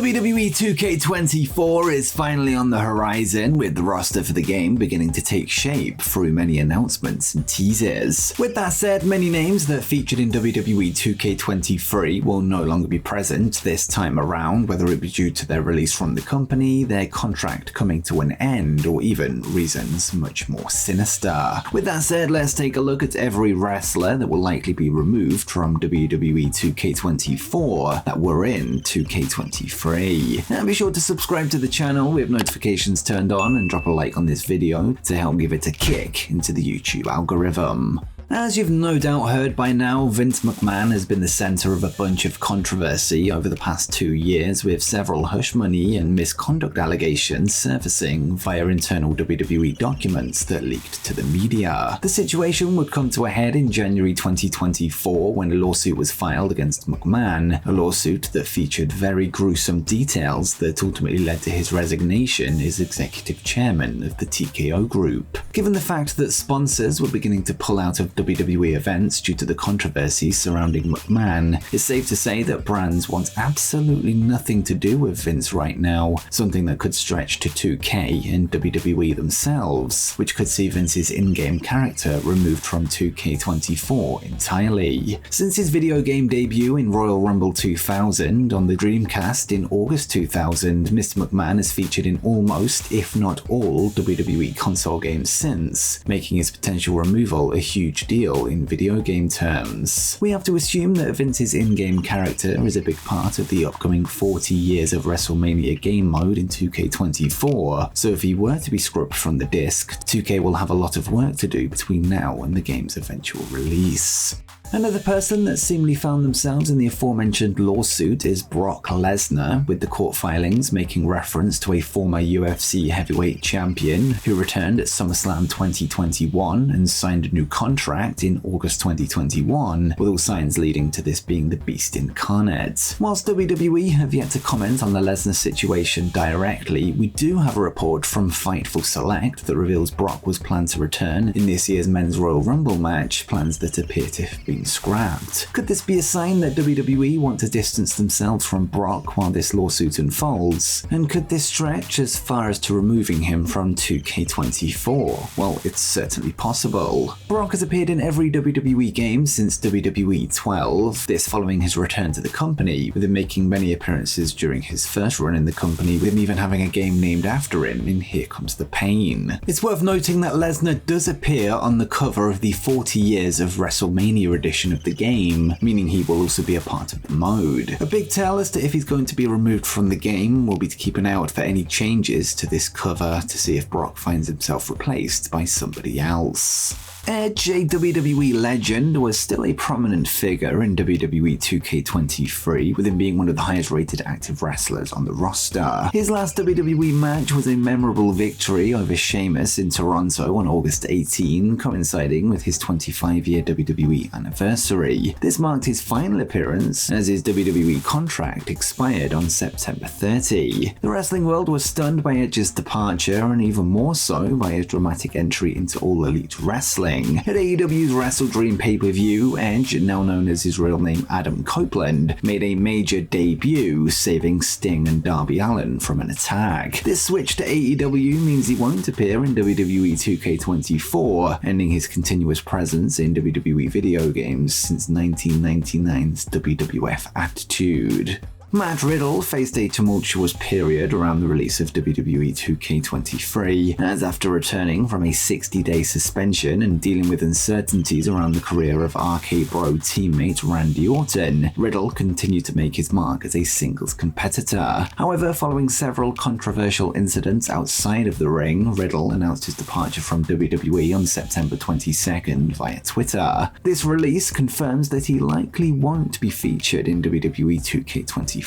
WWE 2K24 is finally on the horizon, with the roster for the game beginning to take shape through many announcements and teases. With that said, many names that featured in WWE 2K23 will no longer be present this time around, whether it be due to their release from the company, their contract coming to an end, or even reasons much more sinister. With that said, let's take a look at every wrestler that will likely be removed from WWE 2K24 that were in 2K23. And be sure to subscribe to the channel with notifications turned on and drop a like on this video to help give it a kick into the YouTube algorithm. As you've no doubt heard by now, Vince McMahon has been the center of a bunch of controversy over the past 2 years, with several hush money and misconduct allegations surfacing via internal WWE documents that leaked to the media. The situation would come to a head in January 2024 when a lawsuit was filed against McMahon, a lawsuit that featured very gruesome details that ultimately led to his resignation as executive chairman of the TKO Group. Given the fact that sponsors were beginning to pull out of WWE events due to the controversy surrounding McMahon, it's safe to say that brands want absolutely nothing to do with Vince right now, something that could stretch to 2K and WWE themselves, which could see Vince's in-game character removed from 2K24 entirely. Since his video game debut in Royal Rumble 2000 on the Dreamcast in August 2000, Mr. McMahon has featured in almost, if not all, WWE console games since, making his potential removal a huge deal in video game terms. We have to assume that Vince's in-game character is a big part of the upcoming 40 years of WrestleMania game mode in 2K24, so if he were to be scrubbed from the disc, 2K will have a lot of work to do between now and the game's eventual release. Another person that seemingly found themselves in the aforementioned lawsuit is Brock Lesnar, with the court filings making reference to a former UFC heavyweight champion who returned at SummerSlam 2021 and signed a new contract in August 2021, with all signs leading to this being the beast incarnate. Whilst WWE have yet to comment on the Lesnar situation directly, we do have a report from Fightful Select that reveals Brock was planned to return in this year's Men's Royal Rumble match, plans that appear to have been scrapped. Could this be a sign that WWE want to distance themselves from Brock while this lawsuit unfolds? And could this stretch as far as to removing him from 2K24? Well, it's certainly possible. Brock has appeared in every WWE game since WWE 12, this following his return to the company, with him making many appearances during his first run in the company, with him even having a game named after him in Here Comes the Pain. It's worth noting that Lesnar does appear on the cover of the 40 years of WrestleMania edition of the game, meaning he will also be a part of the mode. A big tell as to if he's going to be removed from the game will be to keep an eye out for any changes to this cover to see if Brock finds himself replaced by somebody else. Edge, a WWE legend, was still a prominent figure in WWE 2K23, with him being one of the highest rated active wrestlers on the roster. His last WWE match was a memorable victory over Sheamus in Toronto on August 18, coinciding with his 25-year WWE anniversary. This marked his final appearance, as his WWE contract expired on September 30. The wrestling world was stunned by Edge's departure, and even more so by his dramatic entry into All Elite Wrestling. At AEW's Wrestle Dream pay-per-view, Edge, now known as his real name Adam Copeland, made a major debut, saving Sting and Darby Allin from an attack. This switch to AEW means he won't appear in WWE 2K24, ending his continuous presence in WWE video games since 1999's WWF Attitude. Matt Riddle faced a tumultuous period around the release of WWE 2K23, as after returning from a 60-day suspension and dealing with uncertainties around the career of RK Bro teammate Randy Orton, Riddle continued to make his mark as a singles competitor. However, following several controversial incidents outside of the ring, Riddle announced his departure from WWE on September 22nd via Twitter. This release confirms that he likely won't be featured in WWE 2K24.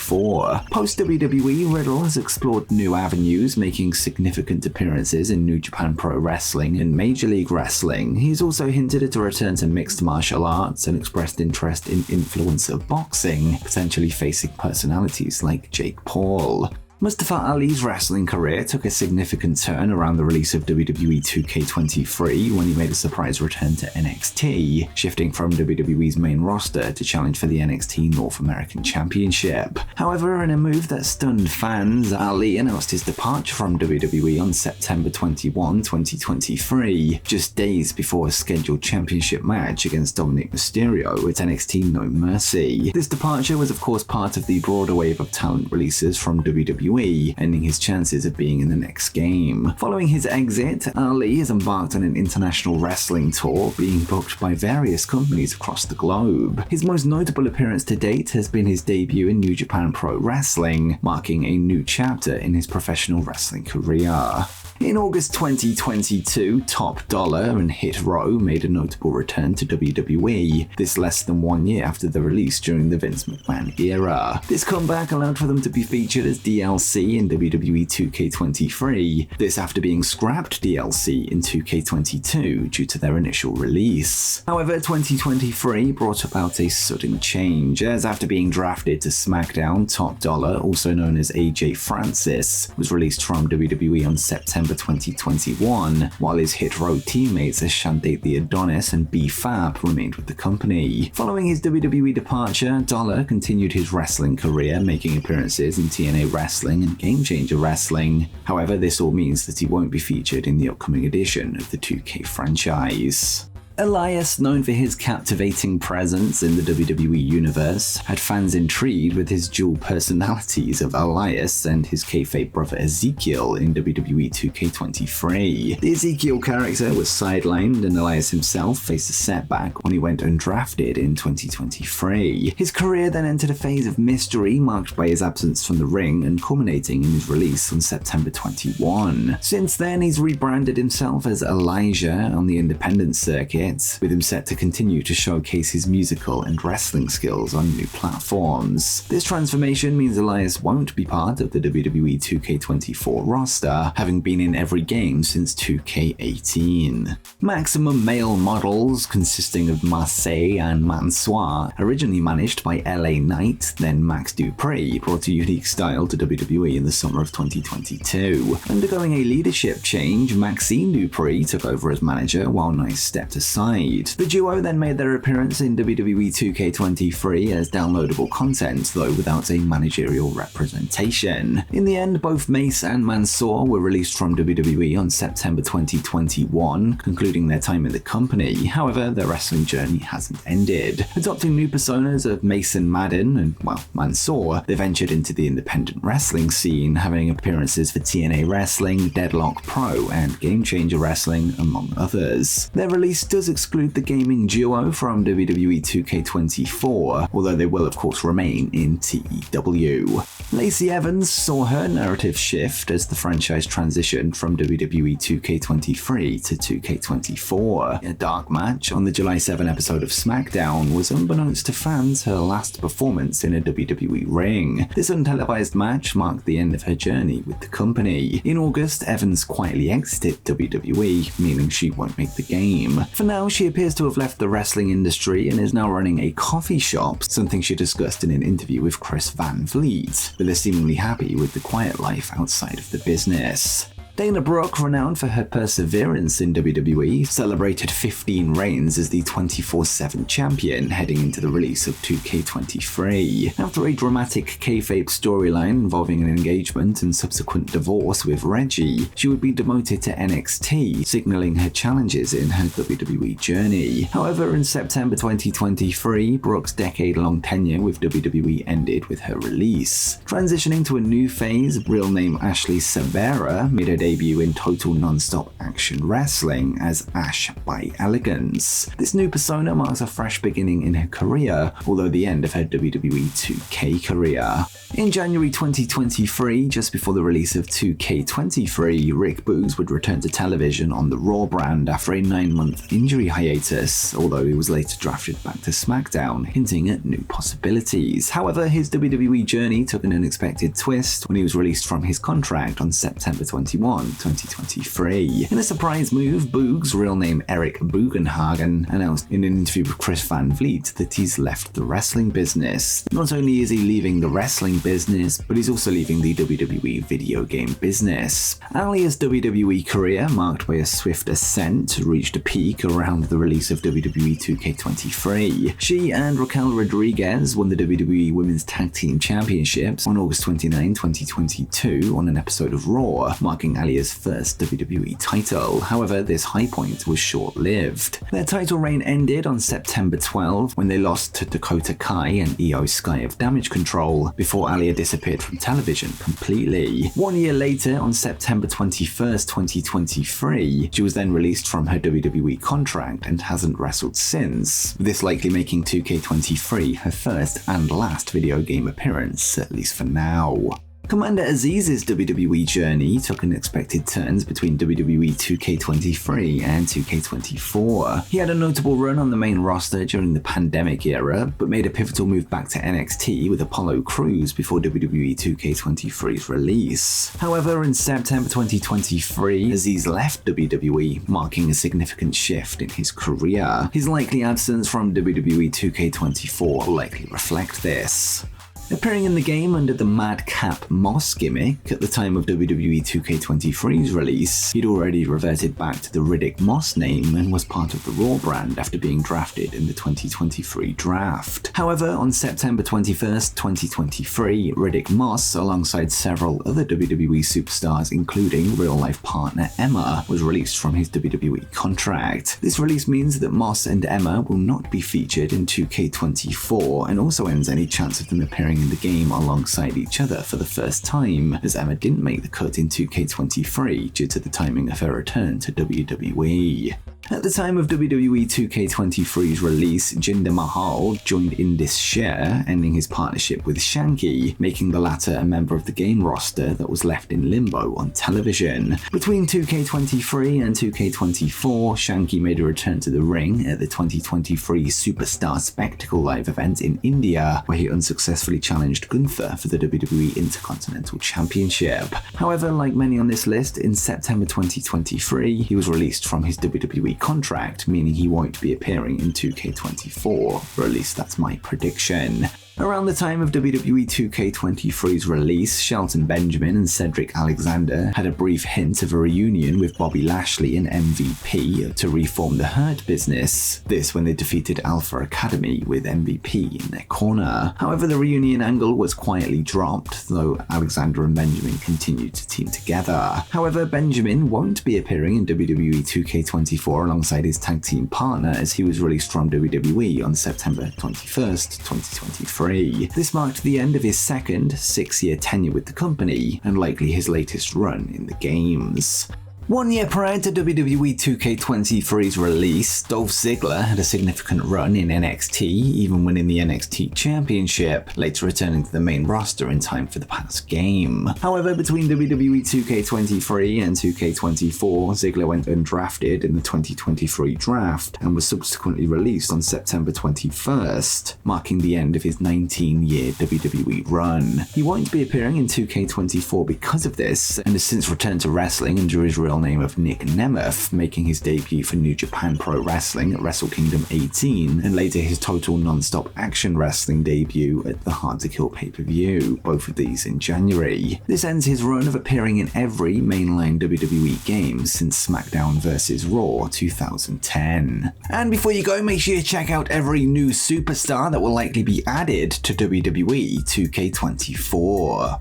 Post-WWE, Riddle has explored new avenues, making significant appearances in New Japan Pro-Wrestling and Major League Wrestling. He's also hinted at a return to mixed martial arts and expressed interest in influencer boxing, potentially facing personalities like Jake Paul. Mustafa Ali's wrestling career took a significant turn around the release of WWE 2K24 when he made a surprise return to NXT, shifting from WWE's main roster to challenge for the NXT North American Championship. However, in a move that stunned fans, Ali announced his departure from WWE on September 21, 2023, just days before a scheduled championship match against Dominic Mysterio at NXT No Mercy. This departure was of course part of the broader wave of talent releases from WWE, ending his chances of being in the next game. Following his exit, Ali has embarked on an international wrestling tour, being booked by various companies across the globe. His most notable appearance to date has been his debut in New Japan Pro-Wrestling, marking a new chapter in his professional wrestling career. In August 2022, Top Dollar and Hit Row made a notable return to WWE, this less than 1 year after the release during the Vince McMahon era. This comeback allowed for them to be featured as DLC in WWE 2K23, this after being scrapped DLC in 2K22 due to their initial release. However, 2023 brought about a sudden change, as after being drafted to SmackDown, Top Dollar, also known as AJ Francis, was released from WWE on September 2021, while his Hit Row teammates Ashante the Adonis and B-Fab remained with the company. Following his WWE departure, Dollar continued his wrestling career, making appearances in TNA Wrestling and Game Changer Wrestling. However, this all means that he won't be featured in the upcoming edition of the 2K franchise. Elias, known for his captivating presence in the WWE universe, had fans intrigued with his dual personalities of Elias and his kayfabe brother Ezekiel in WWE 2K23. The Ezekiel character was sidelined and Elias himself faced a setback when he went undrafted in 2023. His career then entered a phase of mystery marked by his absence from the ring and culminating in his release on September 21. Since then, he's rebranded himself as Elijah on the independent circuit, with him set to continue to showcase his musical and wrestling skills on new platforms. This transformation means Elias won't be part of the WWE 2K24 roster, having been in every game since 2K18. Maximum Male Models, consisting of Marseille and Mansoir, originally managed by LA Knight, then Max Dupree, brought a unique style to WWE in the summer of 2022. Undergoing a leadership change, Maxine Dupree took over as manager while Knight stepped aside. The duo then made their appearance in WWE 2K23 as downloadable content, though without a managerial representation. In the end, both Mace and Mansoor were released from WWE on September 2021, concluding their time in the company. However, their wrestling journey hasn't ended. Adopting new personas of Mace and Madden and, well, Mansoor, they ventured into the independent wrestling scene, having appearances for TNA Wrestling, Deadlock Pro, and Game Changer Wrestling, among others. Their release does exclude the gaming duo from WWE 2K24, although they will of course remain in TEW. Lacey Evans saw her narrative shift as the franchise transitioned from WWE 2K23 to 2K24. A dark match on the July 7 episode of SmackDown was, unbeknownst to fans, her last performance in a WWE ring. This untelevised match marked the end of her journey with the company. In August, Evans quietly exited WWE, meaning she won't make the game. For now, she appears to have left the wrestling industry and is now running a coffee shop, something she discussed in an interview with Chris Van Vliet, but is seemingly happy with the quiet life outside of the business. Dana Brooke, renowned for her perseverance in WWE, celebrated 15 reigns as the 24/7 champion heading into the release of 2K23. After a dramatic kayfabe storyline involving an engagement and subsequent divorce with Reggie, she would be demoted to NXT, signaling her challenges in her WWE journey. However, in September 2023, Brooke's decade-long tenure with WWE ended with her release. Transitioning to a new phase, real name Ashley Sabera made her debut in Total Nonstop Action Wrestling as Ash by Elegance. This new persona marks a fresh beginning in her career, although the end of her WWE 2K career. In January 2023, just before the release of 2K23, Rick Boogs would return to television on the Raw brand after a 9-month injury hiatus, although he was later drafted back to SmackDown, hinting at new possibilities. However, his WWE journey took an unexpected twist when he was released from his contract on September 21, 1, 2023. In a surprise move, Boog's, real name Eric Bugenhagen, announced in an interview with Chris Van Vliet that he's left the wrestling business. Not only is he leaving the wrestling business, but he's also leaving the WWE video game business. Alia's WWE career, marked by a swift ascent, reached a peak around the release of WWE 2K24. She and Raquel Rodriguez won the WWE Women's Tag Team Championships on August 29, 2022 on an episode of Raw, marking Alia's first WWE title. However, this high point was short-lived. Their title reign ended on September 12 when they lost to Dakota Kai and Io Sky of Damage Control, before Alia disappeared from television completely. 1 year later, on September 21st, 2023, she was then released from her WWE contract and hasn't wrestled since, with this likely making 2K23 her first and last video game appearance, at least for now. Commander Aziz's WWE journey took unexpected turns between WWE 2K23 and 2K24. He had a notable run on the main roster during the pandemic era, but made a pivotal move back to NXT with Apollo Crews before WWE 2K23's release. However, in September 2023, Aziz left WWE, marking a significant shift in his career. His likely absence from WWE 2K24 will likely reflect this. Appearing in the game under the Madcap Moss gimmick at the time of WWE 2K23's release, he'd already reverted back to the Riddick Moss name and was part of the Raw brand after being drafted in the 2023 draft. However, on September 21st, 2023, Riddick Moss, alongside several other WWE superstars including real-life partner Emma, was released from his WWE contract. This release means that Moss and Emma will not be featured in 2K24 and also ends any chance of them appearing in the game alongside each other for the first time, as Emma didn't make the cut in 2K23 due to the timing of her return to WWE. At the time of WWE 2K23's release, Jinder Mahal joined Indus Sher, ending his partnership with Shanky, making the latter a member of the game roster that was left in limbo on television. Between 2K23 and 2K24, Shanky made a return to the ring at the 2023 Superstar Spectacle Live event in India, where he unsuccessfully challenged Gunther for the WWE Intercontinental Championship. However, like many on this list, in September 2023, he was released from his WWE contract, meaning he won't be appearing in 2K24, or at least that's my prediction. Around the time of WWE 2K23's release, Shelton Benjamin and Cedric Alexander had a brief hint of a reunion with Bobby Lashley and MVP to reform the Hurt Business. This when they defeated Alpha Academy with MVP in their corner. However, the reunion angle was quietly dropped, though Alexander and Benjamin continued to team together. However, Benjamin won't be appearing in WWE 2K24 alongside his tag team partner, as he was released from WWE on September 21st, 2023. This marked the end of his second 6-year tenure with the company, and likely his latest run in the games. 1 year prior to WWE 2K23's release, Dolph Ziggler had a significant run in NXT, even winning the NXT Championship, later returning to the main roster in time for the past game. However, between WWE 2K23 and 2K24, Ziggler went undrafted in the 2023 draft and was subsequently released on September 21st, marking the end of his 19-year WWE run. He won't be appearing in 2K24 because of this, and has since returned to wrestling under his real name of Nick Nemeth, making his debut for New Japan Pro-Wrestling at Wrestle Kingdom 18, and later his total non-stop action wrestling debut at the Hard to Kill pay-per-view, both of these in January. This ends his run of appearing in every mainline WWE game since SmackDown vs. Raw 2010. And before you go, make sure you check out every new superstar that will likely be added to WWE 2K24.